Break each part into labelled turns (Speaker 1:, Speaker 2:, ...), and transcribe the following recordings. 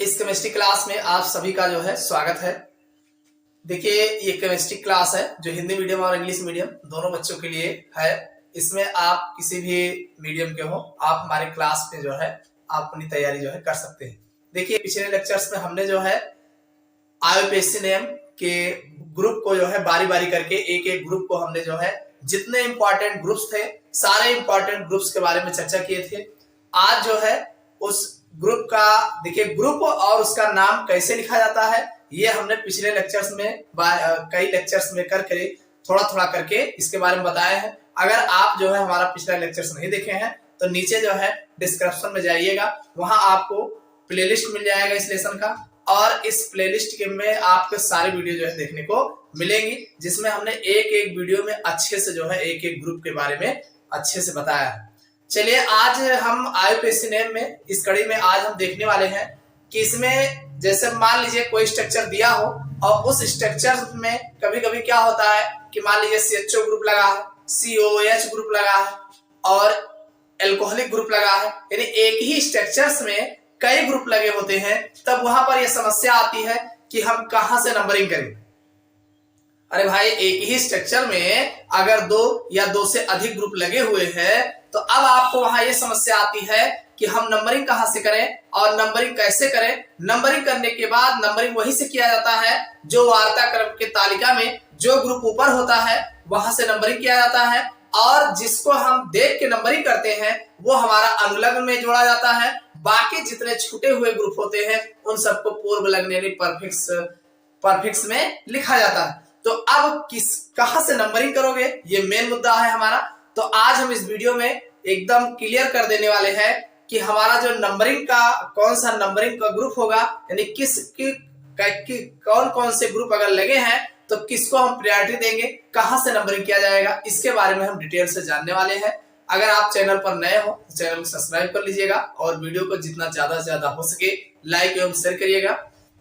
Speaker 1: इस chemistry class में आप सभी का जो है स्वागत है। देखिए, ये केमिस्ट्री क्लास है जो हिंदी मीडियम और इंग्लिश मीडियम दोनों बच्चों के लिए है। इसमें आप किसी भी मीडियम के हो, आप हमारे क्लास में जो है आप अपनी तैयारी जो है कर सकते हैं। देखिए, पिछले लेक्चर्स में हमने जो है IUPAC नेम के ग्रुप को जो है बारी बारी करके एक एक ग्रुप को हमने जो है जितने इंपॉर्टेंट ग्रुप्स थे सारे इंपॉर्टेंट ग्रुप्स के बारे में चर्चा किए थे। आज जो है उस ग्रुप का देखिए ग्रुप और उसका नाम कैसे लिखा जाता है ये हमने पिछले लेक्चर्स में कई लेक्चर्स में करके थोड़ा थोड़ा करके इसके बारे में बताया है। अगर आप जो है हमारा पिछला लेक्चर्स नहीं देखे हैं तो नीचे जो है डिस्क्रिप्शन में जाइएगा, वहां आपको प्लेलिस्ट मिल जाएगा इस लेसन का, और इस प्लेलिस्ट के में आपको सारे वीडियो जो है देखने को मिलेंगी, जिसमें हमने एक एक वीडियो में अच्छे से जो है एक एक ग्रुप के बारे में अच्छे से बताया है। चलिए, आज हम IUPAC नेम में इस कड़ी में आज हम देखने वाले हैं कि इसमें जैसे मान लीजिए कोई स्ट्रक्चर दिया हो और उस स्ट्रक्चर में कभी कभी क्या होता है कि मान लीजिए CHO ग्रुप लगा है, COOH ग्रुप लगा है और एल्कोहलिक ग्रुप लगा है, यानी एक ही स्ट्रक्चर्स में कई ग्रुप लगे होते हैं। तब वहां पर यह समस्या आती है कि हम कहां से नंबरिंग करें। अरे भाई, एक ही स्ट्रक्चर में अगर दो या दो से अधिक ग्रुप लगे हुए हैं तो अब आपको वहां यह समस्या आती है कि हम नंबरिंग कहां से करें और नंबरिंग कैसे करें। नंबरिंग करने के बाद नंबरिंग वहीं से किया जाता है जो वार्ता क्रम की तालिका में जो ग्रुप ऊपर होता है वहां से नंबरिंग किया जाता है, और जिसको हम देख के नंबरिंग करते हैं वो हमारा अनुलग्न में जोड़ा जाता है। बाकी जितने छूटे हुए ग्रुप होते हैं उन सबको पूर्व लग्न यानी परफिक्स में लिखा जाता है। तो अब कहां से नंबरिंग करोगे, ये मेन मुद्दा है हमारा। तो आज हम इस वीडियो में एकदम क्लियर कर देने वाले हैं कि हमारा जो नंबरिंग का कौन सा नंबरिंग का ग्रुप होगा, यानी कौन कौन से ग्रुप अगर लगे हैं तो किसको हम प्रायोरिटी देंगे, कहां से नंबरिंग किया जाएगा, इसके बारे में हम डिटेल से जानने वाले हैं। अगर आप चैनल पर नए हो तो चैनल को सब्सक्राइब कर लीजिएगा और वीडियो को जितना ज्यादा से ज्यादा हो सके लाइक एवं शेयर करिएगा।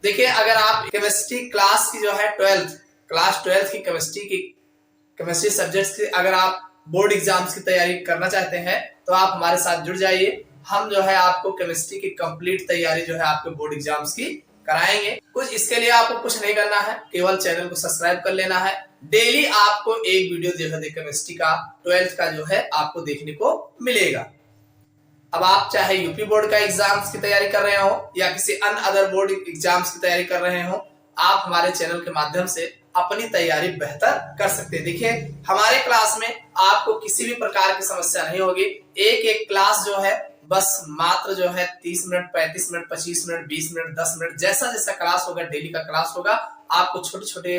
Speaker 1: देखिए, अगर आप केमिस्ट्री क्लास की जो है क्लास 12 की केमिस्ट्री सब्जेक्ट्स की अगर आप बोर्ड एग्जाम्स की तैयारी करना चाहते हैं तो आप हमारे साथ जुड़ जाइए। हम जो है आपको केमिस्ट्री की कंप्लीट तैयारी जो है आपके बोर्ड एग्जाम्स की कराएंगे। कुछ इसके लिए आपको कुछ नहीं करना है, केवल चैनल को सब्सक्राइब कर लेना है। डेली आपको एक वीडियो जो है केमिस्ट्री का 12th का जो है आपको देखने को मिलेगा। अब आप चाहे यूपी बोर्ड का एग्जाम्स की तैयारी कर रहे हो या किसी अन्य अदर बोर्ड एग्जाम्स की तैयारी कर रहे हो, आप हमारे चैनल के माध्यम से अपनी तैयारी बेहतर कर सकते हैं। देखिए, हमारे क्लास में आपको किसी भी प्रकार की समस्या नहीं होगी। एक एक क्लास जो है बस मात्र जो है 30 minute, 35 minute, 25 minute, 20 minute, 10 minute, जैसा जैसा क्लास होगा डेली का क्लास होगा। आपको छोटे छोटे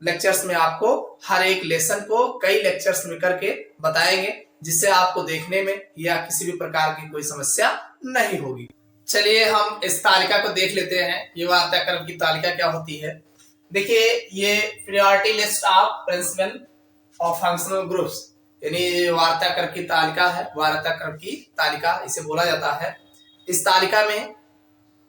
Speaker 1: लेक्चर्स में आपको हर एक लेसन को कई लेक्चर्स में करके बताएंगे, जिससे आपको देखने में या किसी भी प्रकार की कोई समस्या नहीं होगी। चलिए, हम इस तालिका को देख लेते हैं। ये वार्ता क्रम की तालिका क्या होती है। देखिए, ये priority list of principle of functional groups, यानी वार्ता क्रम की तालिका है। वार्ता क्रम की तालिका इसे बोला जाता है। इस तालिका में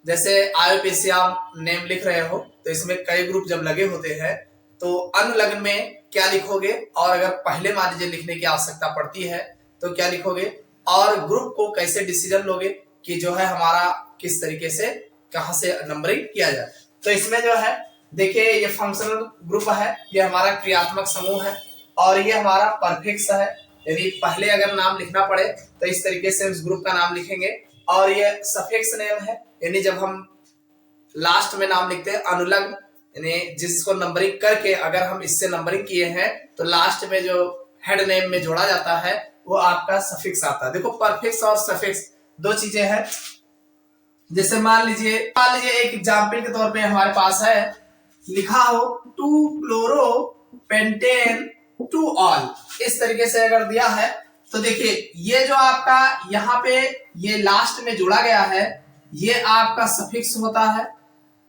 Speaker 1: जैसे IUPAC आप नेम लिख रहे हो तो इसमें कई ग्रुप जब लगे होते हैं तो अनुलग्न में क्या लिखोगे, और अगर पहले मान लीजिए लिखने की आवश्यकता पड़ती है तो क्या लिखोगे, और ग्रुप को कैसे डिसीजन लोगे कि जो है हमारा किस तरीके से कहां से नंबरिंग किया जाए। तो इसमें जो है देखिए, ये फंक्शनल ग्रुप है, ये हमारा क्रियात्मक समूह है, और ये हमारा परफिक्स है, यानी पहले अगर नाम लिखना पड़े तो इस तरीके से उस ग्रुप का नाम लिखेंगे। और ये सफिक्स नेम है, यानी जब हम लास्ट में नाम लिखते हैं अनुलग्न, यानी जिसको नंबरिंग करके अगर हम इससे नंबरिंग किए हैं तो लास्ट में जो हेड नेम में जोड़ा जाता है वो आपका सफिक्स आता है। देखो, परफिक्स और सफिक्स दो चीजें हैं। जैसे मान लीजिए एक एग्जाम्पल के तौर पे हमारे पास है, लिखा हो 2 क्लोरो पेंटेन 2 ऑल, इस तरीके से अगर दिया है तो देखिए ये जो आपका यहाँ पे ये लास्ट में जोड़ा गया है ये आपका सफिक्स होता है।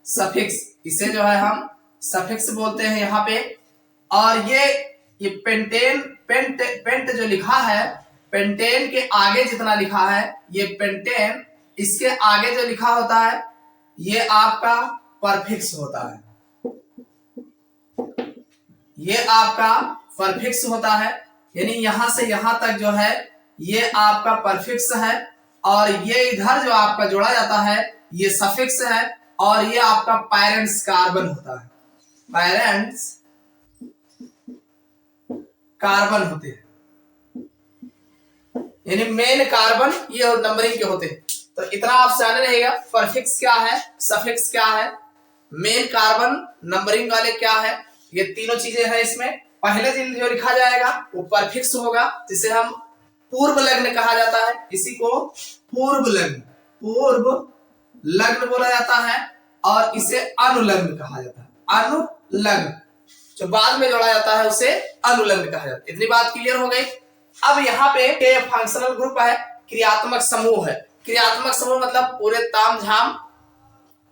Speaker 1: सफिक्स, इसे जो है हम सफिक्स बोलते हैं यहाँ पे। और ये पेंट जो लिखा है, पेंटेन के आगे जितना लिखा है ये पेंटेन, इसके आगे जो लिखा होता है ये आपका परफिक्स होता है। ये आपका परफिक्स होता है, यानी यहां से यहां तक जो है ये आपका परफिक्स है, और ये इधर जो आपका जोड़ा जाता है ये सफिक्स है, और ये आपका पैरेंट्स कार्बन होता है, पैरेंट्स कार्बन होते हैं, यानी मेन कार्बन ये नंबरिंग के होते हैं। तो इतना आप जाने रहेगा, परफिक्स क्या है, सफिक्स क्या है, मेन कार्बन नंबरिंग वाले क्या है, ये तीनों चीजें हैं इसमें। पहले दिन जो लिखा जाएगा वो परफिक्स होगा, जिसे हम पूर्व लग्न कहा जाता है, इसी को पूर्व लग्न, पूर्व लग्न बोला जाता है, और इसे अनुलग्न कहा जाता है, अनुलग्न। जो बाद में जोड़ा जाता है उसे अनुलग्न कहा जाता है। इतनी बात क्लियर हो गई। अब यहाँ पे फंक्शनल ग्रुप है, क्रियात्मक समूह है। क्रियात्मक समूह मतलब पूरे तामझाम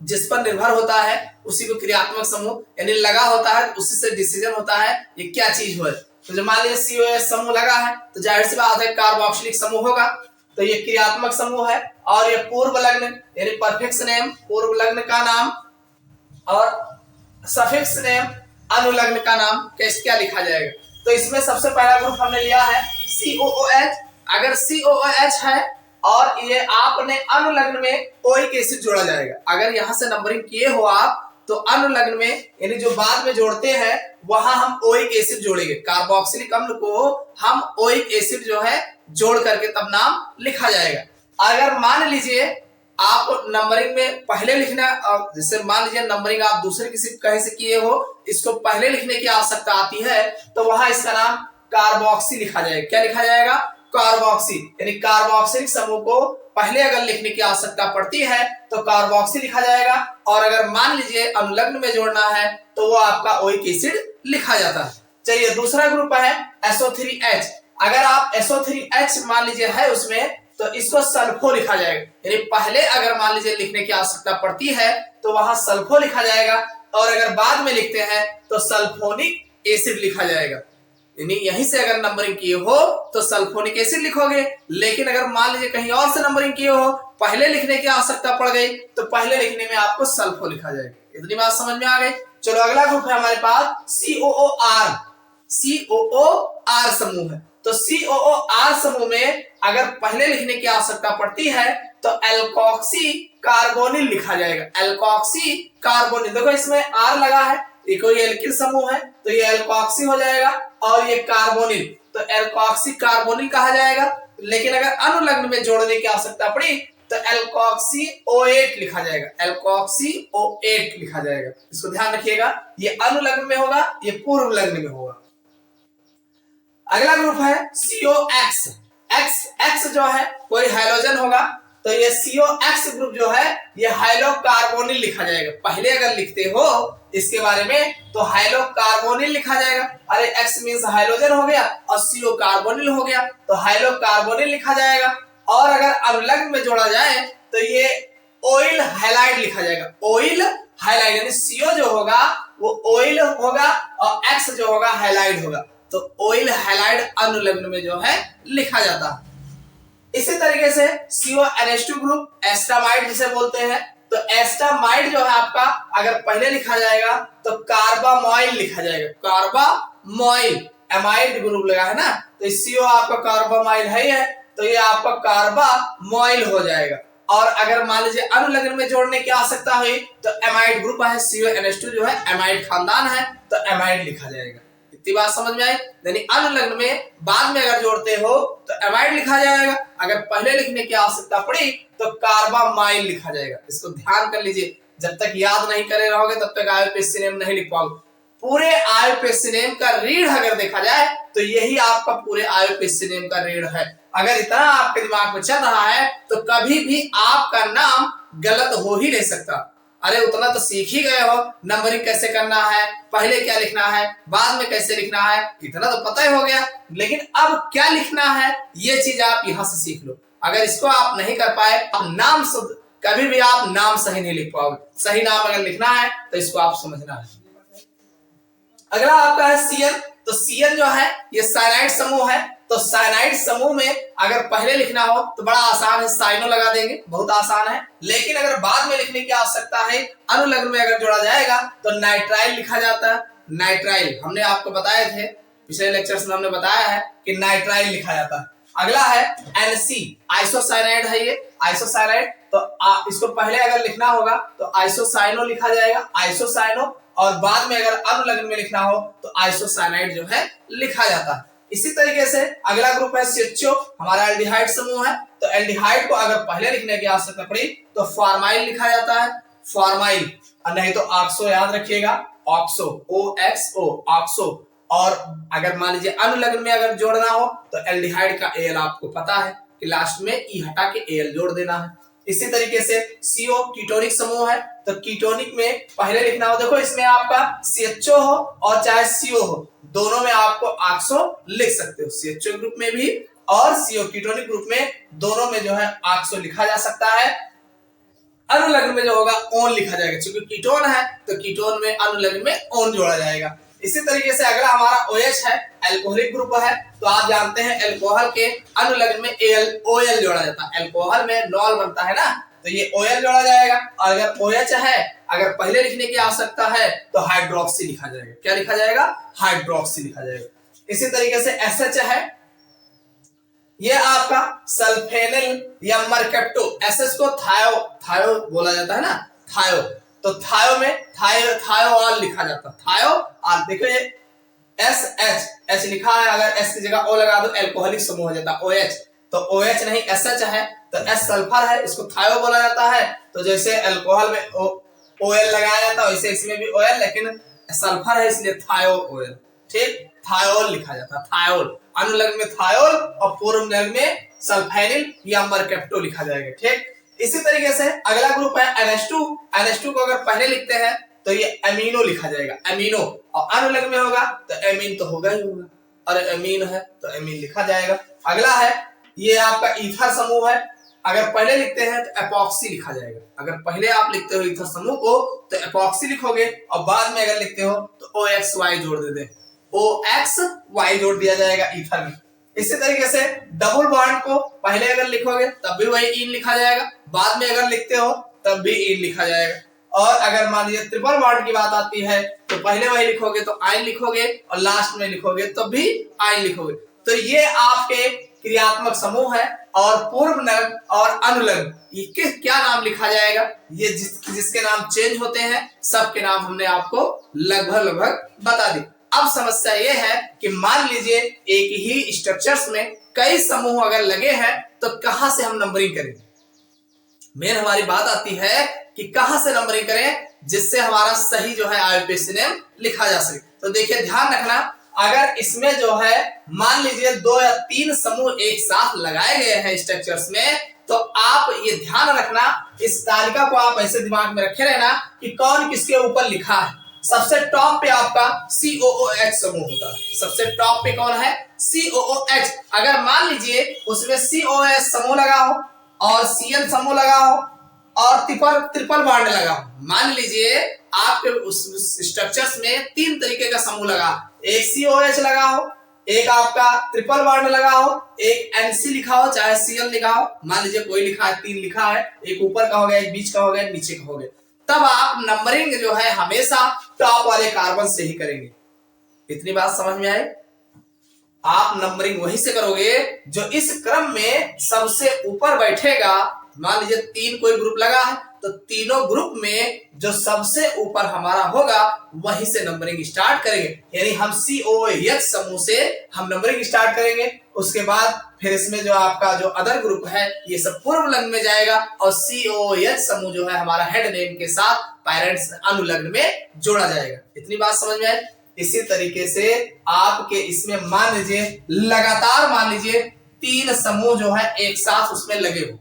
Speaker 1: जिस पर निर्भर होता है उसी को क्रियात्मक समूह, यानी लगा होता है, उसी से डिसीजन होता है ये क्या चीज हो। तो जब मान लीजिए COS समूह लगा है तो जाहिर सी बात है कार्बोक्सिलिक समूह होगा, तो ये क्रियात्मक समूह है। और ये पूर्व लग्न यानी परफिक्स नेम पूर्व लग्न का नाम, और सफिक्स नेम अनुलग्न का नाम क्या लिखा जाएगा। तो इसमें सबसे पहला ग्रुप हमने लिया है COOH। अगर COOH है और ये आपने अनुलग्न में ओइक एसिड जोड़ा जाएगा, अगर यहां से नंबरिंग किए हो आप तो अनुलग्न में यानी जो बाद में जोड़ते हैं वहां हम ओइक एसिड जोड़ेंगे, कार्बोक्सिलिक अम्ल को हम ओइक एसिड जो है जोड़ करके तब नाम लिखा जाएगा। अगर मान लीजिए आप नंबरिंग में पहले लिखना, जैसे मान लीजिए नंबरिंग आप दूसरे किसी कहीं से किए हो, इसको पहले लिखने की आवश्यकता आती है, तो वहां इसका नाम कार्बोक्सी लिखा जाएगा। क्या लिखा जाएगा? कार्बोक्सी, यानी कार्बोक्सिलिक समूह को पहले अगर लिखने की आवश्यकता पड़ती है तो कार्बोक्सी लिखा जाएगा, और अगर मान लीजिए अनुलग्न में जोड़ना है तो वो आपका ओइक एसिड लिखा जाता है। चलिए दूसरा ग्रुप है SO3H। अगर आप SO3H मान लीजिए है उसमें, तो इसको सल्फो लिखा जाएगा, यानी पहले अगर मान लीजिए लिखने की आवश्यकता पड़ती है तो वहां सल्फो लिखा जाएगा, और अगर बाद में लिखते हैं तो सल्फोनिक एसिड लिखा जाएगा। यानी यहीं से अगर नंबरिंग किए हो तो सल्फोनिक एसिड लिखोगे, लेकिन अगर मान लीजिए कहीं और से नंबरिंग किए हो, पहले लिखने की आवश्यकता पड़ गई तो पहले लिखने में आपको सल्फो लिखा जाएगा। इतनी बात समझ में आ गई। चलो अगला ग्रुप है हमारे पास COOR। COOR समूह है, तो COOR समूह में अगर पहले लिखने की आवश्यकता पड़ती है तो एल्कोक्सी कार्बोनिल लिखा जाएगा, एल्कोक्सी कार्बोनिल। देखो इसमें R लगा है, ये कोई एल्किल समूह है तो ये एल्कोक्सी हो जाएगा, और ये कार्बोनिल तो एल्कोक्सी कार्बोनिल कहा जाएगा। लेकिन अगर अनुलग्न में जोड़ने की आवश्यकता पड़ी तो एल्कोक्सी O8 लिखा जाएगा, एल्कोक्सी O8 लिखा जाएगा। इसको ध्यान रखिएगा, ये अनुलग्न में होगा, ये पूर्व लग्न में होगा। अगला ग्रुप है COX। X जो है कोई हाइड्रोजन होगा, तो ये COX ग्रुप जो है ये हाइड्रोकार्बोनिल लिखा जाएगा। पहले अगर लिखते हो इसके बारे में तो हाइड्रोकार्बोनिल लिखा जाएगा। अरे X मींस हाइड्रोजन हो गया और CO कार्बोनिल हो गया, तो हाइड्रोकार्बोनिल लिखा जाएगा। और अगर अनुलग्न में जोड़ा जाए तो ये ऑयल हैलाइड लिखा जाएगा, ऑयल हैलाइड, यानी CO जो होगा वो ऑयल होगा और X जो होगा हैलाइड होगा, तो ऑयल हैलाइड अनुलग्न में जो है लिखा जाता है। इसी तरीके से CONH2 ग्रुप एस्टामाइड जिसे बोलते हैं, तो एस्टामाइड जो है आपका अगर पहले लिखा जाएगा तो कार्बामोइल लिखा जाएगा, कार्बामोइल, एमाइड ग्रुप लगा है ना, तो CO आपका कार्बामोइल है, तो ये आपका कार्बामोइल हो जाएगा। और अगर मान लीजिए अनुलग्न में जोड़ने की आवश्यकता हुई तो एमाइड ग्रुप है, CONH2 जो है एमाइड खानदान है, तो एमाइड लिखा जाएगा। इतनी बात समझ में आई। यानी अनुलग्न में बाद में अगर जोड़ते हो तो एमाइड लिखा जाएगा, अगर पहले लिखने की आवश्यकता पड़ी तो कार्बामाइल लिखा जाएगा। इसको ध्यान कर लीजिए, जब तक याद नहीं करे रहोगे तब तक IUPAC नेम नहीं लिख पाओगे। पूरे IUPAC नेम का रीढ़ अगर देखा जाए तो यही आपका पूरे IUPAC नेम का रीढ़ है। अगर इतना आपके दिमाग में चल रहा है तो कभी भी आपका नाम गलत हो ही नहीं सकता। अरे उतना तो सीख ही गए हो, नंबरिंग कैसे करना है, पहले क्या लिखना है, बाद में कैसे लिखना है, इतना तो पता ही हो गया। लेकिन अब क्या लिखना है ये चीज आप यहां से सीख लो। अगर इसको आप नहीं कर पाए, आप नाम कभी भी आप नाम सही नहीं लिख पाओगे। सही नाम अगर लिखना है तो इसको आप समझना है। अगला आपका है CN। तो CN जो है ये साइनाइड समूह है, तो साइनाइड समूह में अगर पहले लिखना हो तो बड़ा आसान है, साइनो लगा देंगे, बहुत आसान है। लेकिन अगर बाद में लिखने की आवश्यकता है, अनुलग्न में अगर जोड़ा जाएगा तो नाइट्राइल लिखा जाता है। नाइट्राइल हमने आपको बताए थे, पिछले लेक्चर्स में हमने बताया है कि नाइट्राइल लिखा जाता है। अगला है NC, आइसोसाइनाइड है ये। आइसोसाइनाइड, तो इसको पहले अगर लिखना होगा तो आइसोसाइनो लिखा जाएगा, आइसोसाइनो, और बाद में अगर अनुलग्न में लिखना हो तो आइसोसाइनाइड जो है लिखा जाता है। इसी तरीके से अगला ग्रुप है CHO, हमारा एल्डिहाइड समूह है, तो एल्डिहाइड को अगर पहले लिखने की आवश्यकता पड़ी तो फॉर्माइल लिखा जाता है, फॉर्माइल, और नहीं तो ऑक्सो याद रखिएगा, ऑक्सो, OXO, ऑक्सो। और अगर मान लीजिए अनुलग्न में अगर जोड़ना हो तो एल्डिहाइड का AL आपको पता है कि लास्ट में ई हटा के AL जोड़ देना है। इसी तरीके से CO कीटोनिक समूह है, तो कीटोनिक में पहले लिखना हो, देखो इसमें आपका CHO हो और चाहे CO हो, दोनों में आपको ऑक्सो लिख सकते हो, CHO ग्रुप में भी और CO कीटोनिक ग्रुप में, दोनों में जो है ऑक्सो लिखा जा सकता है। अनुलग्न में जो होगा ओन लिखा जाएगा, क्योंकि कीटोन है तो कीटोन में अनुलग्न में ओन जोड़ा जाएगा। इसी तरीके से अगला हमारा OH है, एल्कोहलिक ग्रुप है, तो आप जानते हैं एल्कोहल के अनुलग्न में OL जोड़ा जाता है, एल्कोहल में नॉल बनता है ना, तो ये OL जोड़ा जाएगा। और अगर OH है, अगर पहले लिखने की आवश्यकता है तो हाइड्रोक्सी लिखा जाएगा, क्या लिखा जाएगा, हाइड्रोक्सी लिखा जाएगा। इसी तरीके से SH है, ये आपका सल्फेनिल या मरकप्टो, एसएस को थायो बोला जाता है ना, थायो, तो थायो में थायोल लिखा जाता है, थायोल। देखो ये एच लिखा है, अगर एस की जगह ओ लगा दो एल्कोहलिक समूह हो जाता है OH, तो OH नहीं SH है, तो S सल्फर है, इसको थायो बोला जाता है। तो जैसे अल्कोहल में OL लगाया जाता है वैसे इसमें भी OL, लेकिन सल्फर है इसलिए थायो OL, ठीक, थायोल लिखा जाता है, थायोल, अनुलग्न में थायोल और पूर्व लग्न में सल्फेनिल या मरकप्टो लिखा जाएगा, ठीक। इसी तरीके से अगला ग्रुप है NH2 को अगर पहले लिखते हैं तो ये अमीनो लिखा जाएगा, अमीनो, और अनुलग्न में होगा तो एमीन तो होगा ही होगा, और अमीन है तो एमीन लिखा जाएगा। अगला है ये आपका ईथर समूह है, अगर पहले लिखते हैं तो एपॉक्सी लिखा जाएगा, अगर पहले आप लिखते हो ईथर समूह को तो एपॉक्सी लिखोगे, और बाद में अगर लिखते हो तो OXY जोड़ देते, OXY जोड़ दिया जाएगा ईथर में। इसी तरीके से डबल बॉन्ड को पहले अगर लिखोगे तब भी वही इन लिखा जाएगा, बाद में अगर लिखते हो तब भी इन लिखा जाएगा। और अगर मान लीजिए ट्रिपल बॉन्ड की बात आती है तो पहले वही लिखोगे तो आइन लिखोगे, और लास्ट में लिखोगे तब भी आइन लिखोगे। तो ये आपके क्रियात्मक समूह है, और पूर्व लग्न और अनुलग्न ये क्या नाम लिखा जाएगा, ये जिसके नाम चेंज होते हैं सबके नाम हमने आपको लगभग बता दी। अब समस्या ये है कि मान लीजिए एक ही स्ट्रक्चर्स में कई समूह अगर लगे हैं तो कहां से हम नंबरिंग करेंगे। मेन हमारी बात आती है कि कहां से नंबरिंग करें जिससे हमारा सही जो है IUPAC नेम लिखा जा सके। तो देखिए ध्यान रखना, अगर इसमें जो है मान लीजिए 2 या 3 समूह एक साथ लगाए गए हैं स्ट्रक्चर्स में, तो आप ये ध्यान रखना, इस तालिका को आप ऐसे दिमाग में रखे रहना कि कौन किसके ऊपर लिखा है। सबसे टॉप पे आपका COOH समूह होता है, सबसे टॉप पे कौन है, COOH। अगर मान लीजिए उसमें COOH समूह लगा हो और CN समूह लगा हो और ट्रिपल बॉन्ड लगा हो, मान लीजिए आपके उस स्ट्रक्चर्स में 3 तरीके का समूह लगा, एक COH लगा हो, एक आपका ट्रिपल बॉन्ड लगा हो, एक NC लिखा हो चाहे CL लिखा हो, मान लीजिए कोई लिखा है 3 लिखा है, एक ऊपर का हो गया, एक बीच का हो गया, नीचे का हो गया, तब आप नंबरिंग जो है हमेशा टॉप वाले कार्बन से ही करेंगे। इतनी बात समझ में आई, आप नंबरिंग वहीं से करोगे जो इस क्रम में सबसे ऊपर बैठेगा। मान लीजिए 3 कोई ग्रुप लगा है तो तीनों ग्रुप में जो सबसे ऊपर हमारा होगा वहीं से नंबरिंग स्टार्ट करेंगे, यानी हम COOH समूह से हम नंबरिंग स्टार्ट करेंगे। उसके बाद फिर इसमें जो आपका जो अदर ग्रुप है ये सब पूर्व लग्न में जाएगा, और COOH समूह जो है हमारा हेड नेम के साथ पेरेंट्स अनुलग्न में जोड़ा जाएगा। इतनी बात समझ में आई। इसी तरीके से आपके इसमें मान लीजिए लगातार मान लीजिए 3 समूह जो है एक साथ उसमें लगे हो,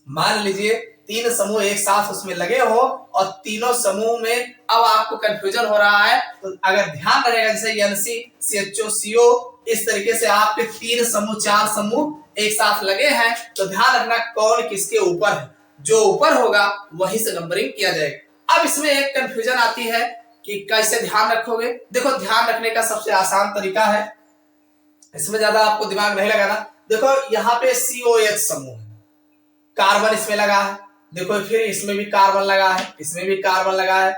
Speaker 1: मान लीजिए 3 समूह एक साथ उसमें लगे हो और तीनों समूह में अब आपको कंफ्यूजन हो रहा है, तो अगर ध्यान रहेगा जैसे NC CHO CO इस तरीके से आपके 3 समूह 4 समूह एक साथ लगे हैं, तो ध्यान रखना कौन किसके ऊपर है, जो ऊपर होगा वहीं से नंबरिंग किया जाएगा। अब इसमें एक कंफ्यूजन आती है कि कैसे ध्यान रखोगे। देखो ध्यान रखने का सबसे आसान तरीका है, इसमें ज्यादा आपको दिमाग नहीं लगाना। देखो यहाँ पे COH समूह है, कार्बन इसमें लगा है, देखो फिर इसमें भी कार्बन लगा है, इसमें भी कार्बन लगा है।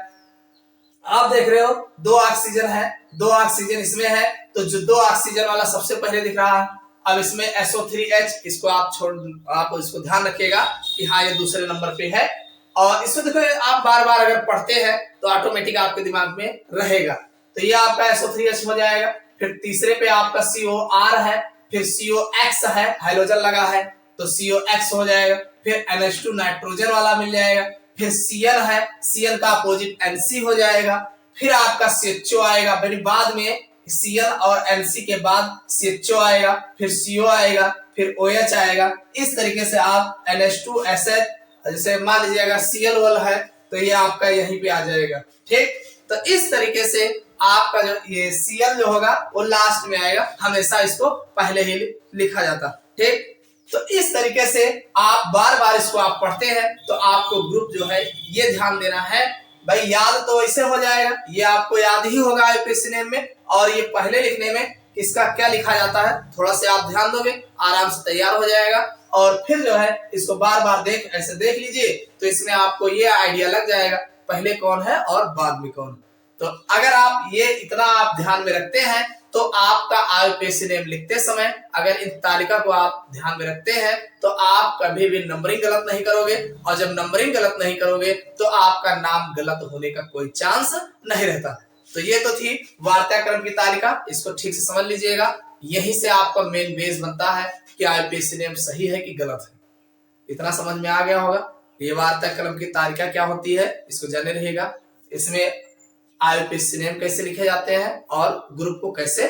Speaker 1: आप देख रहे हो 2 ऑक्सीजन है, 2 ऑक्सीजन इसमें है, तो जो 2 ऑक्सीजन वाला सबसे पहले दिख रहा है। अब इसमें SO3H इसको आप इसको ध्यान रखिएगा कि हाँ ये दूसरे नंबर पे है। और इसको देखो आप बार बार अगर पढ़ते हैं तो ऑटोमेटिक आपके दिमाग में रहेगा। तो ये आपका SO3H हो जाएगा। फिर तीसरे पे आपका COR है, फिर COX है, हाइड्रोजन लगा है तो COX हो जाएगा। फिर NH2 नाइट्रोजन वाला मिल जाएगा। फिर Cl है, Cl का अपोजिट NC हो जाएगा। फिर आपका CHO आएगा, फिर बाद में Cl और NC के बाद CHO आएगा, फिर CO आएगा, फिर OH आएगा। इस तरीके से आप NH2SH, जैसे मान लीजिएगा Cl है तो ये आपका यहीं पे आ जाएगा। ठीक, तो इस तरीके से आपका जो ये Cl जो होगा वो लास्ट में आएगा, हमेशा इसको पहले ही लिखा जाता। ठीक, तो इस तरीके से आप बार बार इसको आप पढ़ते हैं तो आपको ग्रुप जो है ये ध्यान देना है भाई। याद तो ऐसे हो जाएगा, ये आपको याद ही होगा आईपीएससी नेम में, और ये पहले लिखने में इसका क्या लिखा जाता है थोड़ा सा आप ध्यान दोगे आराम से तैयार हो जाएगा। और फिर जो है इसको बार बार ऐसे देख लीजिए तो इसमें आपको ये आइडिया लग जाएगा पहले कौन है और बाद में कौन। तो अगर आप ये इतना आप ध्यान में रखते हैं तो आपका आईपीएससी नेम लिखते समय अगर इन तालिका को आप ध्यान में रखते हैं तो आप कभी भी नंबरिंग गलत नहीं करोगे, और जब नंबरिंग गलत नहीं करोगे तो आपका नाम गलत होने का कोई चांस नहीं रहता। तो ये तो थी वार्ताक्रम की तालिका, इसको ठीक से समझ लीजिएगा। यहीं से आपका मेन बेस बनता है कि आईपीएससी नेम सही है कि गलत है। इतना समझ में आ गया होगा। ये वार्ताक्रम की तालिका क्या होती है इसको जाने रहिएगा। इसमें आईपीएससी नेम कैसे लिखे जाते हैं और ग्रुप को कैसे,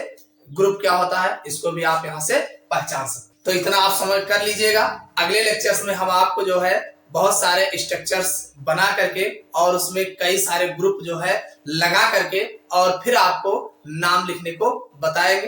Speaker 1: ग्रुप क्या होता है इसको भी आप यहाँ से पहचान सकते। तो इतना आप समझ कर लीजिएगा। अगले लेक्चर्स में हम आपको जो है बहुत सारे स्ट्रक्चर्स बना करके और उसमें कई सारे ग्रुप जो है लगा करके और फिर आपको नाम लिखने को बताएंगे।